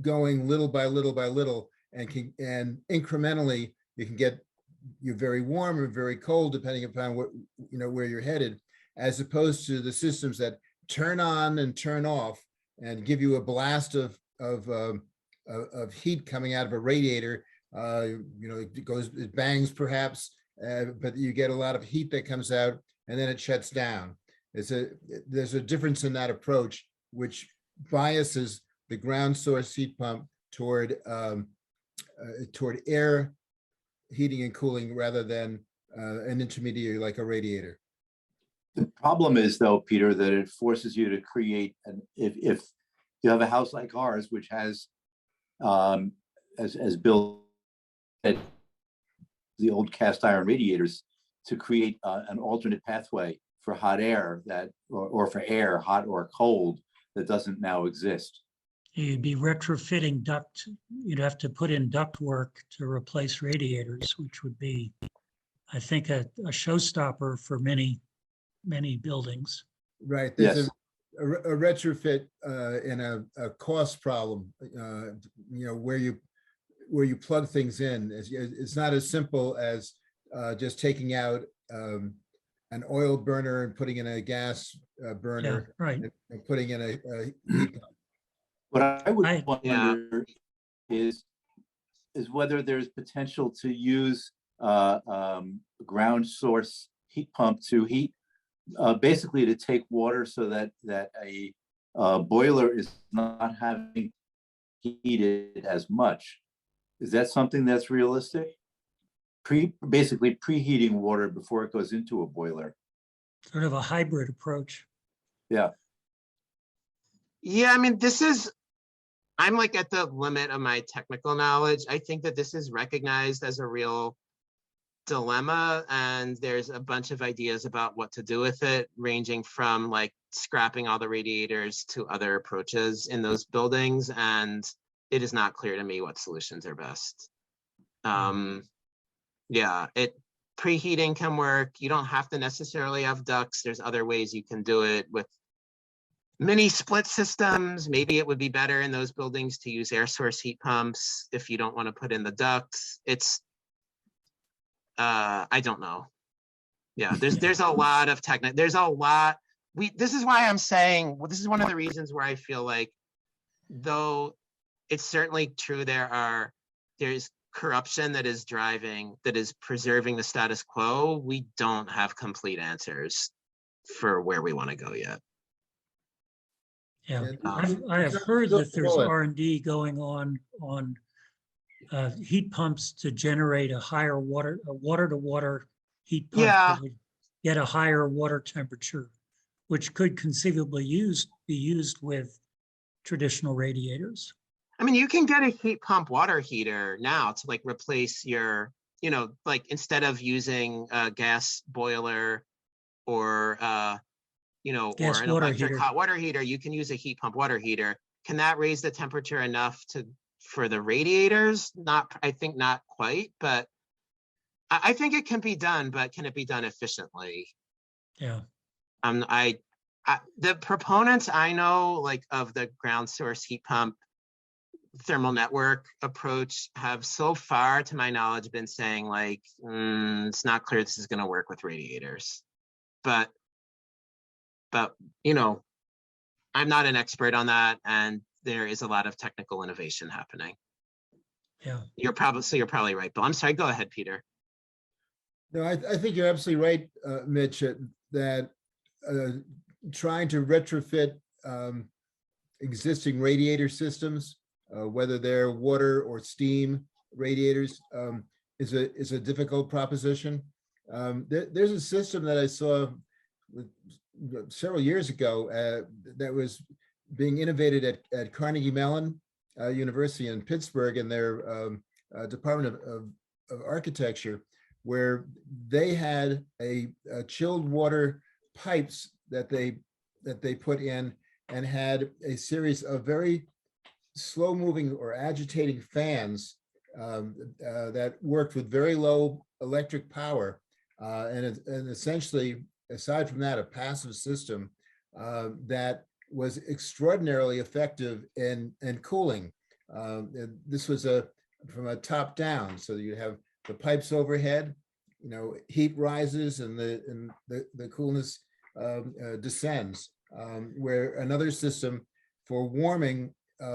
going little by little by little, and incrementally you can get you're very warm or very cold depending upon what where you're headed, as opposed to the systems that turn on and turn off and give you a blast of heat coming out of a radiator. It bangs perhaps, but you get a lot of heat that comes out and then it shuts down. There's a difference in that approach, which biases the ground source heat pump toward air heating and cooling rather than an intermediary like a radiator. The problem is, though, Peter, that it forces you to create, if you have a house like ours, which has, as Bill said, the old cast iron radiators, to create an alternate pathway for hot air or for air, hot or cold, that doesn't now exist. You'd be retrofitting duct. You'd have to put in duct work to replace radiators, which would be, I think, a showstopper for many buildings. Right. There's a retrofit and a cost problem, where you plug things in. It's not as simple as just taking out an oil burner and putting in a gas burner, right, and putting in a heat pump. What I would wonder is whether there's potential to use ground source heat pump to heat, basically to take water so that a boiler is not having heated as much. Is that something that's realistic? Basically preheating water before it goes into a boiler. Sort of a hybrid approach. Yeah. Yeah, I mean, I'm like at the limit of my technical knowledge. I think that this is recognized as a real dilemma, and there's a bunch of ideas about what to do with it, ranging from like scrapping all the radiators to other approaches in those buildings, and it is not clear to me what solutions are best. Yeah, preheating can work. You don't have to necessarily have ducts. There's other ways you can do it with mini split systems. Maybe it would be better in those buildings to use air source heat pumps if you don't want to put in the ducts. I don't know. Yeah, there's a lot of this is why I'm saying, well, this is one of the reasons where I feel like, though it's certainly true there's corruption that is preserving the status quo, we don't have complete answers for where we want to go yet. Yeah, I have heard that there's R&D going on heat pumps to generate a higher water to water heat pump Yeah. that would get a higher water temperature, which could conceivably be used with traditional radiators. I mean, you can get a heat pump water heater now to like replace your, you know, like instead of using a gas boiler or, you know, Gas or an water electric heater. hot water heater, you can use a heat pump water heater. Can that raise the temperature enough for the radiators? Not, I think not quite, but I think it can be done, but can it be done efficiently? Yeah. The proponents I know, like of the ground source heat pump thermal network approach, have so far, to my knowledge, been saying like, it's not clear this is going to work with radiators. But you know, I'm not an expert on that, and there is a lot of technical innovation happening. Yeah. You're probably right, Bill. I'm sorry. Go ahead, Peter. No, I think you're absolutely right, Mitch, that trying to retrofit existing radiator systems, whether they're water or steam radiators, is a difficult proposition. There's a system that I saw several years ago that was being innovated at Carnegie Mellon University in Pittsburgh in their Department of Architecture, where they had a chilled water pipes that they put in, and had a series of very slow moving or agitating fans that worked with very low electric power, and essentially, aside from that, a passive system that was extraordinarily effective in cooling. This was from a top down, so you have the pipes overhead, you know, heat rises and the coolness descends. Where another system for warming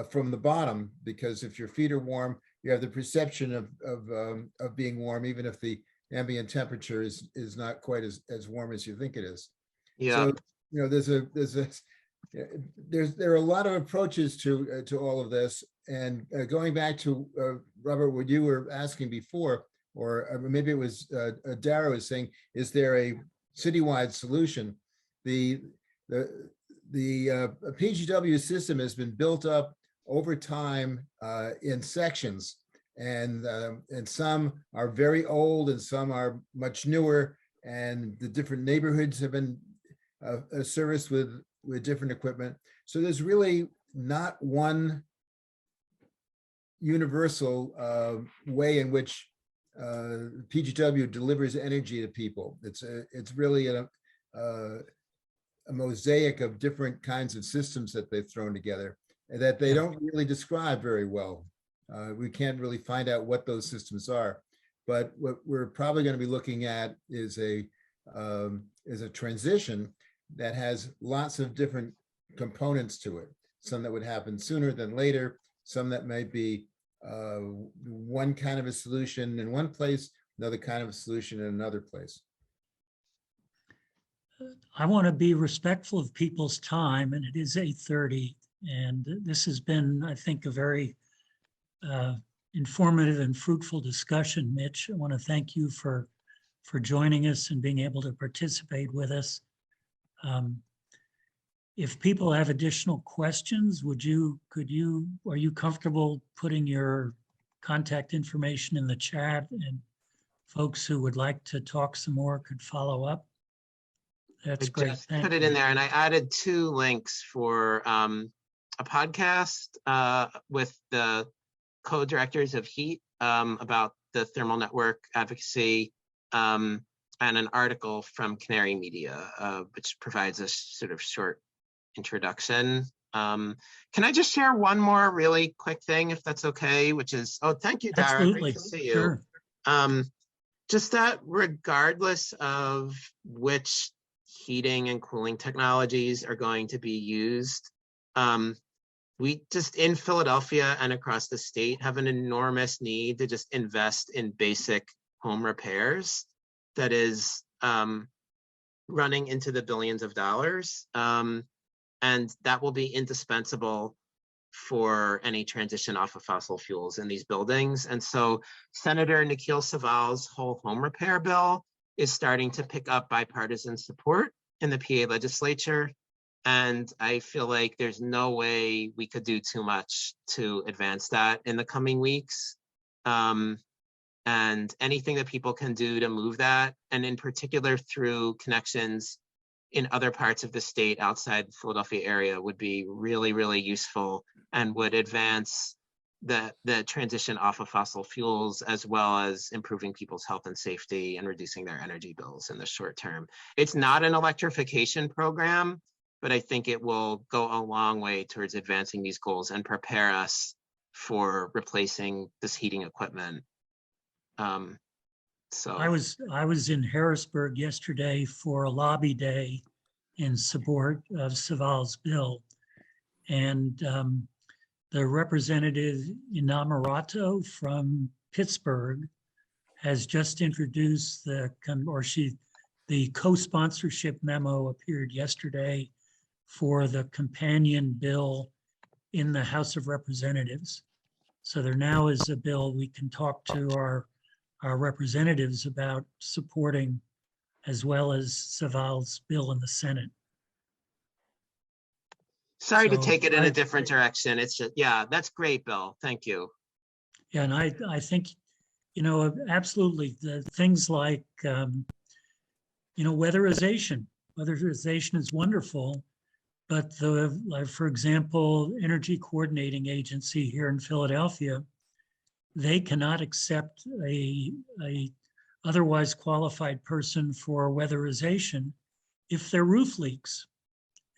from the bottom, because if your feet are warm, you have the perception of being warm, even if the ambient temperature is not quite as warm as you think it is. Yeah. So, you know, there are a lot of approaches to all of this. And going back to Robert, what you were asking before, or maybe it was Dara was saying, is there a citywide solution? The PGW system has been built up over time in sections, and some are very old and some are much newer, and the different neighborhoods have been serviced with different equipment. So there's really not one universal way in which PGW delivers energy to people. It's really a mosaic of different kinds of systems that they've thrown together, and that they don't really describe very well. We can't really find out what those systems are, but what we're probably going to be looking at is a transition that has lots of different components to it. Some that would happen sooner than later, some that might be one kind of a solution in one place, another kind of a solution in another place. I want to be respectful of people's time, and it is 8:30, and this has been, I think, a very informative and fruitful discussion. Mitch, I want to thank you for joining us and being able to participate with us. If people have additional questions, are you comfortable putting your contact information in the chat, and folks who would like to talk some more could follow up? That's great. Just put it in there, and I added 2 links for a podcast with the co-directors of HEAT about the thermal network advocacy, and an article from Canary Media, which provides a sort of short introduction. Can I just share one more really quick thing, if that's okay, which is, thank you, Dara. Absolutely. Great to see you. Sure. Just that regardless of which heating and cooling technologies are going to be used, we just in Philadelphia and across the state have an enormous need to just invest in basic home repairs that is running into the billions of dollars. And that will be indispensable for any transition off of fossil fuels in these buildings. And so Senator Nikhil Saval's whole home repair bill is starting to pick up bipartisan support in the PA legislature. And I feel like there's no way we could do too much to advance that in the coming weeks. And anything that people can do to move that, and in particular through connections in other parts of the state outside the Philadelphia area, would be really, really useful and would advance the transition off of fossil fuels, as well as improving people's health and safety and reducing their energy bills in the short term. It's not an electrification program, but I think it will go a long way towards advancing these goals and prepare us for replacing this heating equipment. So I was in Harrisburg yesterday for a lobby day in support of Saval's bill. And the representative Inamurato from Pittsburgh has just introduced the co-sponsorship memo appeared yesterday for the companion bill in the House of Representatives. So there now is a bill we can talk to our representatives about supporting, as well as Saval's bill in the Senate. sorry to So take it in a different direction. It's just, yeah, that's great, Bill. Thank you. Yeah, and I think, absolutely, the things like, weatherization. Weatherization is wonderful, but for example, Energy Coordinating Agency here in Philadelphia, they cannot accept a otherwise qualified person for weatherization if their roof leaks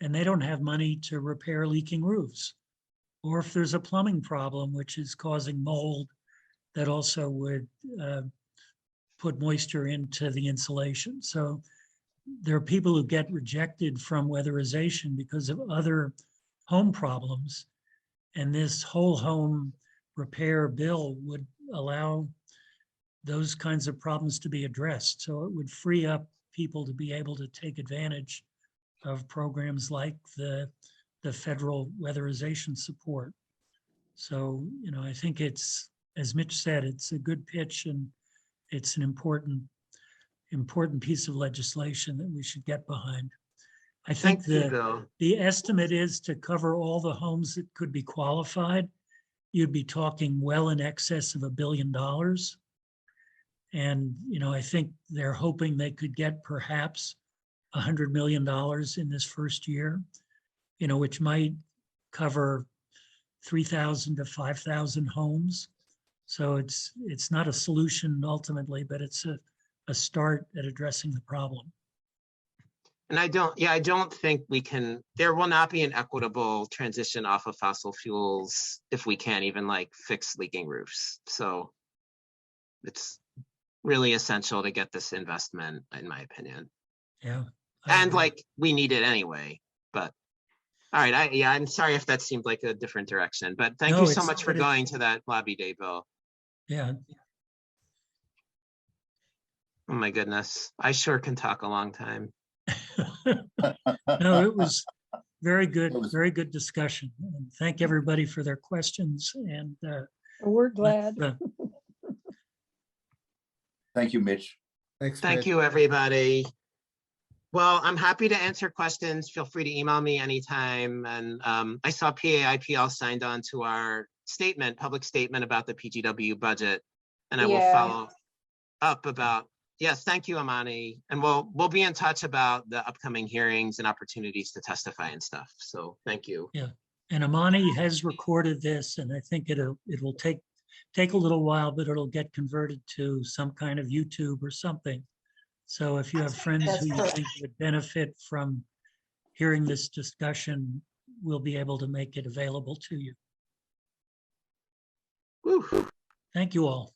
and they don't have money to repair leaking roofs, or if there's a plumbing problem which is causing mold that also would put moisture into the insulation. So there are people who get rejected from weatherization because of other home problems, and this whole home repair bill would allow those kinds of problems to be addressed. So it would free up people to be able to take advantage of programs like the federal weatherization support. So, I think it's, as Mitch said, it's a good pitch, and it's an important piece of legislation that we should get behind. I think Thank you, Bill. the estimate is to cover all the homes that could be qualified. You'd be talking well in excess of $1 billion. And, I think they're hoping they could get perhaps $100 million in this first year, which might cover 3,000 to 5,000 homes. So it's not a solution ultimately, but it's a start at addressing the problem. And I don't think there will not be an equitable transition off of fossil fuels if we can't even fix leaking roofs. So it's really essential to get this investment, in my opinion. Yeah. And we need it anyway, but all right. I'm sorry if that seemed like a different direction, but thank you so much for going to that lobby day, Bill. Yeah. Oh my goodness. I sure can talk a long time. No, it was very good discussion. And thank everybody for their questions, and we're glad. Thank you, Mitch. Thanks, Thank Mitch. you, everybody. Well, I'm happy to answer questions. Feel free to email me anytime. And I saw PAIPL signed on to our public statement about the PGW budget, and I will follow up about. Yes, thank you, Amani. And we'll be in touch about the upcoming hearings and opportunities to testify and stuff. So thank you. Yeah, and Amani has recorded this, and I think it will take a little while, but it'll get converted to some kind of YouTube or something. So if you have friends who you think would benefit from hearing this discussion, we'll be able to make it available to you. Woo. Thank you all.